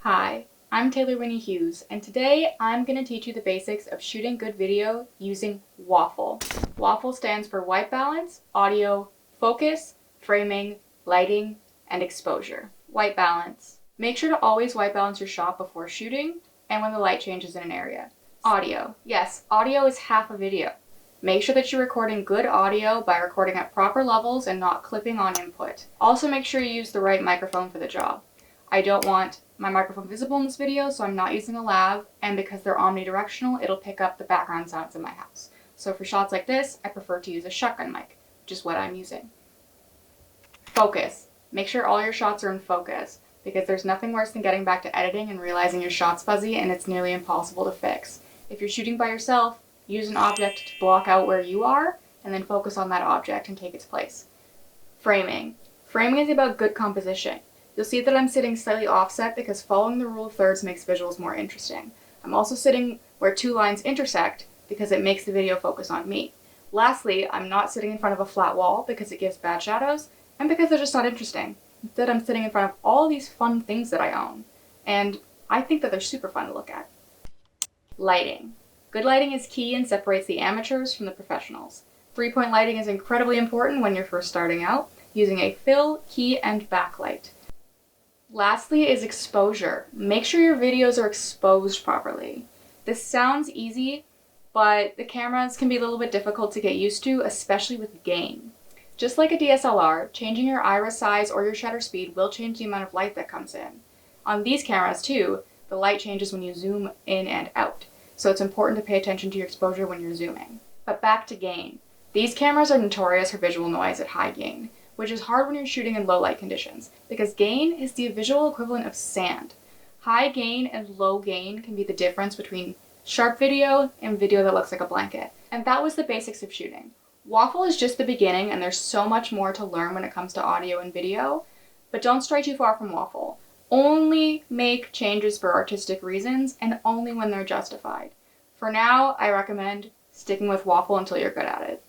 Hi, I'm Taylor Winnie Hughes, and today I'm going to teach you the basics of shooting good video using WAFFLE. WAFFLE stands for white balance, audio, focus, framing, lighting, and exposure. White balance. Make sure to always white balance your shot before shooting and when the light changes in an area. Audio. Yes, audio is half a video. Make sure that you're recording good audio by recording at proper levels and not clipping on input. Also make sure you use the right microphone for the job. I don't want my microphone visible in this video, so I'm not using a lav, and because they're omnidirectional, it'll pick up the background sounds in my house. So for shots like this, I prefer to use a shotgun mic, which is what I'm using. Focus. Make sure all your shots are in focus, because there's nothing worse than getting back to editing and realizing your shot's fuzzy and it's nearly impossible to fix. If you're shooting by yourself, use an object to block out where you are, and then focus on that object and take its place. Framing. Framing is about good composition. You'll see that I'm sitting slightly offset because following the rule of thirds makes visuals more interesting. I'm also sitting where two lines intersect because it makes the video focus on me. Lastly, I'm not sitting in front of a flat wall because it gives bad shadows, and because they're just not interesting. Instead, I'm sitting in front of all these fun things that I own, and I think that they're super fun to look at. Lighting. Good lighting is key and separates the amateurs from the professionals. 3-point lighting is incredibly important when you're first starting out, using a fill, key, and backlight. Lastly is exposure. Make sure your videos are exposed properly. This sounds easy, but the cameras can be a little bit difficult to get used to, especially with gain. Just like a DSLR, changing your iris size or your shutter speed will change the amount of light that comes in. On these cameras too, the light changes when you zoom in and out, so it's important to pay attention to your exposure when you're zooming. But back to gain. These cameras are notorious for visual noise at high gain, which is hard when you're shooting in low light conditions, because gain is the visual equivalent of sand. High gain and low gain can be the difference between sharp video and video that looks like a blanket. And that was the basics of shooting. WAFFLE is just the beginning, and there's so much more to learn when it comes to audio and video, but don't stray too far from WAFFLE. Only make changes for artistic reasons, and only when they're justified. For now, I recommend sticking with WAFFLE until you're good at it.